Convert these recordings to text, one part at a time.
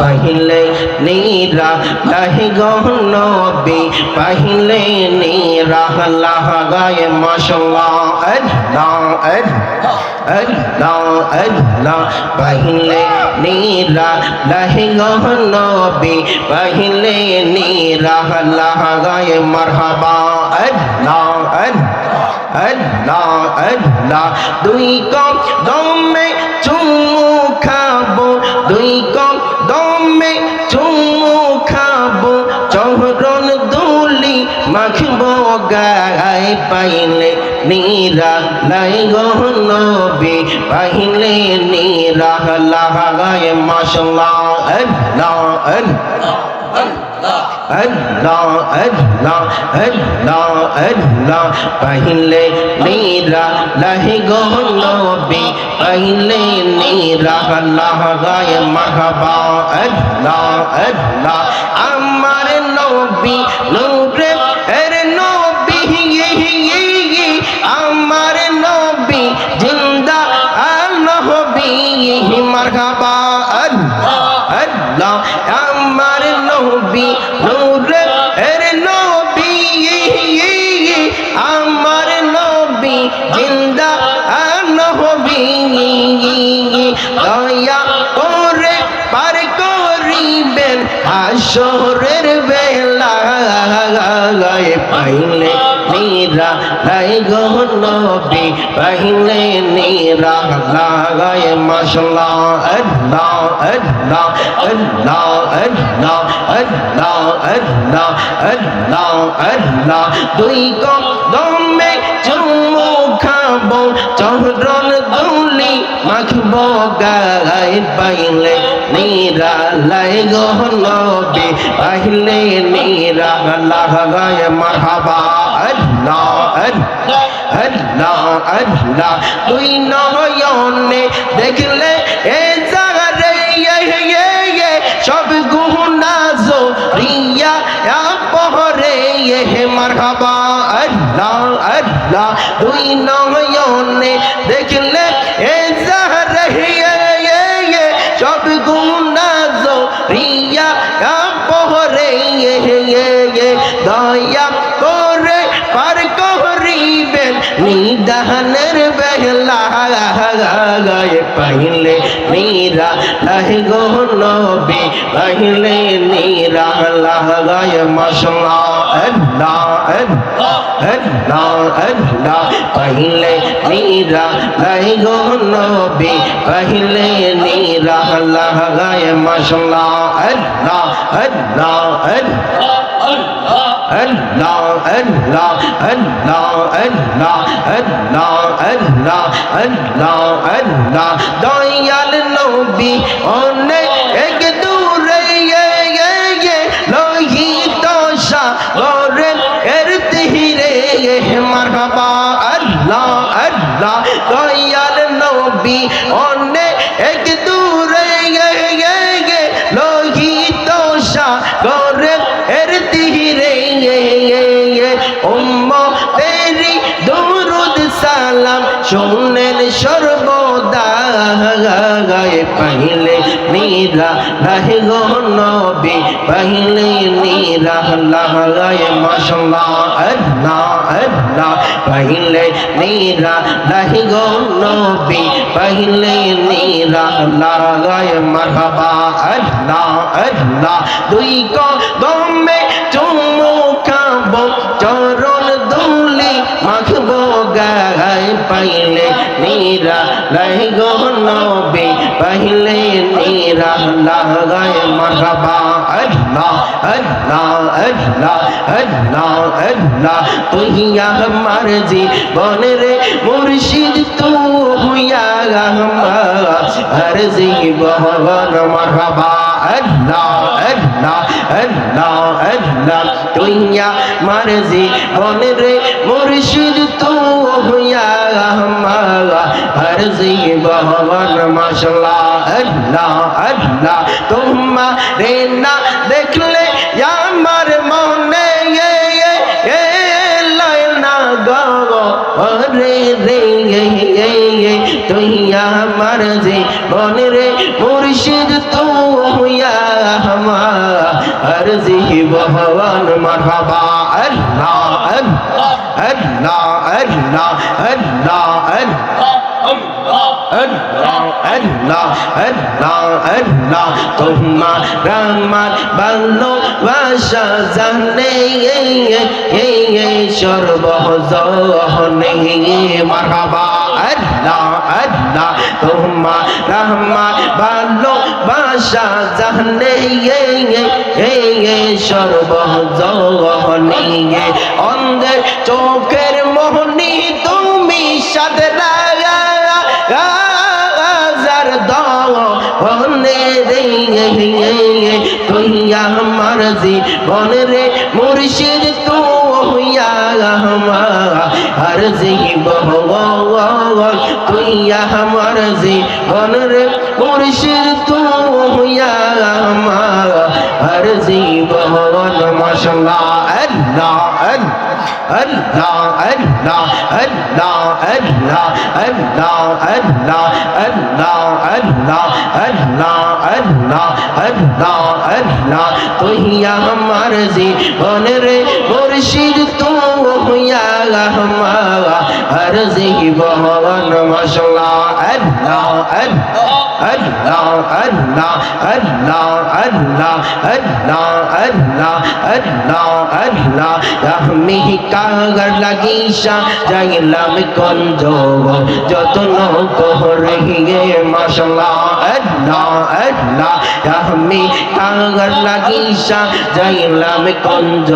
पहले नीरा लह गो नबी पहले नीरा लगाए माशाल्लाह अल्लाह अल्लाह अल्लाह पहले नीरा लह गो नबी पहले नीरा लगाए मरहबा अल्लाह अल्लाह अल्लाह दुई कदम में चुम्मू खाबो दुई कदम में चुम्मू खाबो चौरन धूली माखबो गाए पहले नीरा लाई गो नबी पहले नीरा लगाए माशाल्लाह अल्लाह अल्लाह अल्लाह अल्लाह अल्लाह पहले नीरा लह गो नबी पहले नीरा लगाए मरहबा अल्लाह अल्लाह अमर नबी नूरे अरे नबी ये अमर नबी जिंदा नबी मरहबा अल्लाह अल्लाह अमर नबी नूरे अरे नबी अमर नबी जिंदा नबी दया करे पार करिবেন হাসরের বেলা पहले नीरा लाई गो नबी पहले नीरा लगाए माशाल्लाह अल्लाह अल्लाह अल्लाह अल्लाह अल्लाह अल्लाह अल्लाह अल्लाह दुई कदम में चुम्मू खाबो चौरन धूली माखबो गाए पहले नीरा लाई गो नबी पहले नीरा लगाए मरहबा अल्लाह अल्लाह अल्लाह दुई नयने देखले ए जारे ये सब गुना जोरिया या पहरे ये मरहबा अल्लाह अल्लाह दुई नयने देखले ए जारे ये सब गुना जोरिया या पहरे ये दया करे पार करिবেন निदाনের বেলা पहले नीरा लह गो नबी पहले नीरा लगाए माशाल्लाह अल्लाह अल्लाह अल्लाह पहले नीरा लह गो नबी पहले नीरा लगाए माशाल्लाह अल्लाह अल्लाह अल्लाह अल्लाह अल्लाह अल्लाह अल्लाह अल्लाह अल्लाह अल्लाह दयाल नबी ओने एक दूरे ये लोहित सागरे एर तीरे ये मरहबा अल्लाह अल्लाह दयाल नबी ओने एक दूरे ये लोहित सागरे एर तीरे तेरी दुरूद सलाम सुनेन सर्वदा पहले नीरा लह गो नबी पहले नीरा लगाए माशाल्लाह अल्लाह अल्लाह पहले नीरा लह गो नबी पहले नीरा लगाए मरहबा अल्लाह अल्लाह दुई कदम में चुम्मू खाबो चरण धूली माखबो गाए पहले नीरा लह गो नबी पहले नीरा लगाए मरहबा अल्लाह अल्लाह अल्लाह अल्लाह अल्लाह तू हिया हमार जीवन रे मुर्शिद तू हुया हमार जीवन मरहबा अल्लाह अल्लाह अल्लाह अल्लाह तू हिया हमार जीवन रे मुर्शिद तू हुया हमार जीवन माशाल्लाह अल्लाह अल्लाह तुम्हारे ना देख ले या मार मोने ये लाइना गो रे तुइया हमार जीवन रे मुर्शिद तू हुया अर्जी बहवन मरहबा अल्लाह अल्लाह अल्लाह अल्लाह अल्लाह अल्लाह अल्लाह अल्लाह तुम्हारा मान ভালোবাসা জানে সর্বজনে মারহাবা আল্লাহ আল্লাহ তোমারা মান ভালোবাসা জানে সর্বজনে অন্ধের চোখের মোহনী তুমি সাদরা তুই আমার জীবন রে মুর্শিদ তুই আমার জীবন তুই আমার জীবন রে মুর্শিদ তুই আমার জীবন মাশাআল্লাহ আল্লাহ अल्लाह अल्लाह अल्लाह अल्लाह अल्लाह अल्लाह अल्लाह अल्लाह अल्लाह अल्लाह अल्लाह अल्लाह तू ही हमार जीवन रे मुर्शिद तू हुआ हमारा हर जीवन माशाअल्लाह अल्लाह अल्लाह अल्लाह अल्लाह अल्लाह अल्लाह अल्लाह अल्लाह अल्लाह रहमी कागर लगीशा जाइलाम कंज जतन करे माशाअल्लाह अल्लाह अल्लाह रहमी कागर लगीशा जाइलाम कंज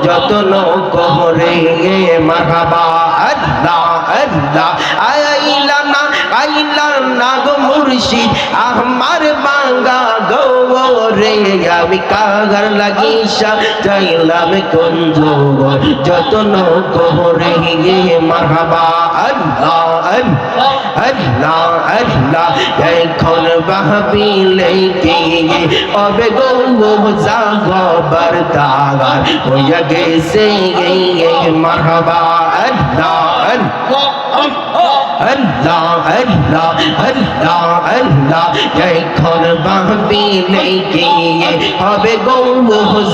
जतन करे मरहबा अल्लाह अल्लाह आइला ना गो मुर्शिद আমার বাঙ্গা গৌরে আমি কাগার লাগিসা যাইলাম কুঞ্জ যতন করে গে মারহাবা আল্লাহ আল্লাহ আল্লাহ আল্লাহ এখন বাহবিলে কি অবে গো জাগবার তাগার হইয়া গেছে মারহাবা আল্লাহ আল্লাহ अल्लाह अल्लाह अल्लाह अल्लाह এখন বাহবিলে কি হবে গো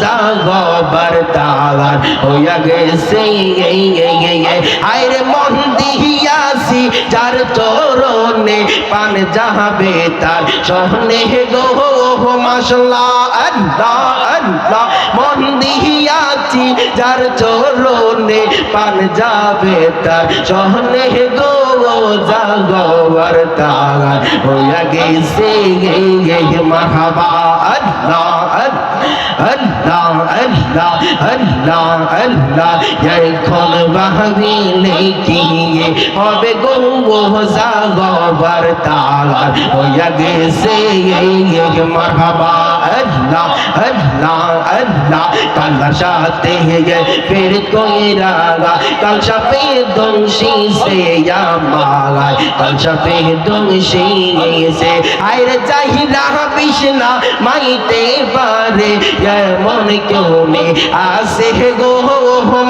জাগবার তাগার হইয়া গেছে আইরে মন দিয়াছি যার চরণে পান যাবে তার সহনে গো মাশাআল্লাহ আল্লাহ আল্লাহ মন দিয়াছি যার চরণে পান যাবে তার সহনে গো জাগবার তাগার হইয়া গেছে মারহাবা আল্লাহ अल्लाह अल्लाह अल्लाह अल्लाह এখন বাহবিলে কি হবে গো জাগবার তাগার হইয়া গেছে মারহাবা अल्लाह अल्लाह अल्लाह कल साथे फिर कोई रागा कल शफे दोषी से या मागा कल शफे दोषी से आयर चाहिदा बिशना माइते पारे ये मन क्यों ने आसे गो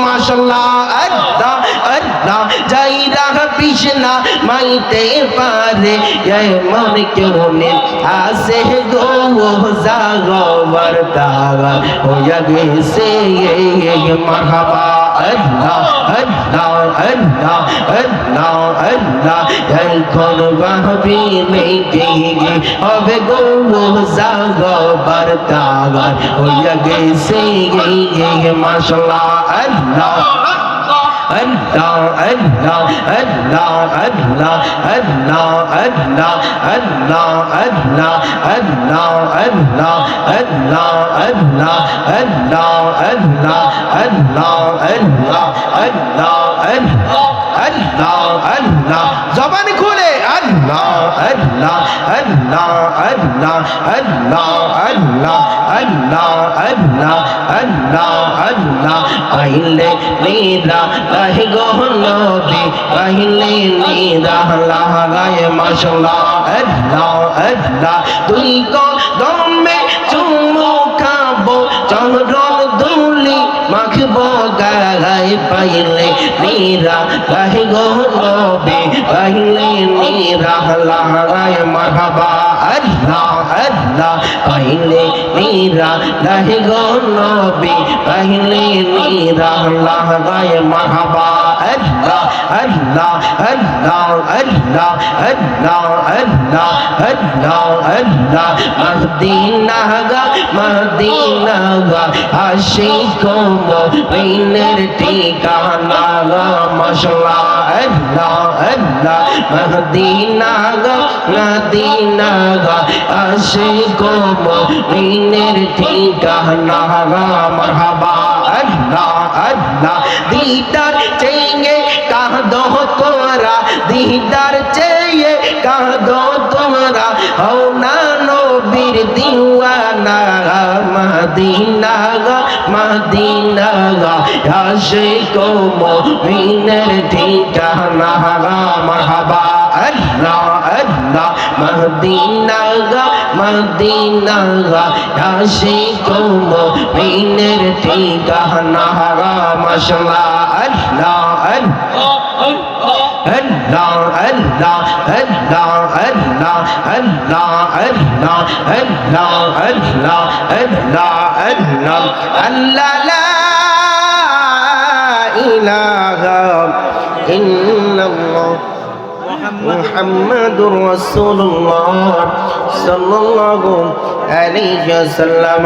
माशाअल्लाह अल्लाह अल्लाह चाहिदा बिशना माइते पारे ये मन क्यों ने आसे गो जागवर तागा होया गैसे ये मरहबा अल्लाह अल्लाह अल्लाह अल्लाह अल्लाह এখন বাহবিলে কি হবে গো জাগবার তাগার হইয়া গেছে মাশাআল্লাহ আল্লাহ अल्लाह अल्लाह अल्लाह अल्लाह अल्लाह अल्लाह अल्लाह अल्लाह अल्लाह अल्लाह अल्लाह अल्लाह अल्लाह अल्लाह अल्लाह अल्लाह अल्लाह अल्लाह अल्लाह ज़बान खोले अल्लाह अल्लाह अल्लाह अल्लाह अल्लाह अल्लाह अल्लाह अल्लाह अल्लाह अल्लाह पहले नीरा रहे गो नबी पहले नीरा लगाए माशाअल्लाह अल्लाह अल्लाह तुई को दम में चुमो खाबो चरण धूली माखबो गाय पहले नीरा रहे गो नबी पहले नीरा लगाए मरहबा अल्लाह আল্লাহ পাইলে নিরা লাহে গো নবী পাইলে নিরা লাগায় মারহাবা আল্লাহ আল্লাহ আল্লাহ আল্লাহ আল্লাহ আল্লাহ আল্লাহ আল্লাহ মদিনা গা মদিনা গা আশিক মুমিনের ঠিকানা গা মাশাআল্লাহ আল্লাহ আল্লাহ মদিনা গা মদিনা গা আশিক মুমিনের ঠিকানা গা মারহাবা আল্লাহ আল্লাহ দিদার চেয়ে কাঁদো তোরা দিদার চেয়ে কাঁদো তোরা হও না নবীর দিওয়ানা মদিনা গা মদিনা গা আশিক মুমিনের ঠিকানা গা মারহাবা আল্লাহ আল্লাহ মদিনা গা মদিনা গা আশিক মুমিনের ঠিকানা গা মাশাআল্লাহ আল্লাহ আল্লাহ Allah, Allah, Allah, Allah, Allah, Allah, Allah, Allah, Allah, Allah, Allah, la ilaha illallah Muhammadur Rasulullah sallallahu alaihi wasallam.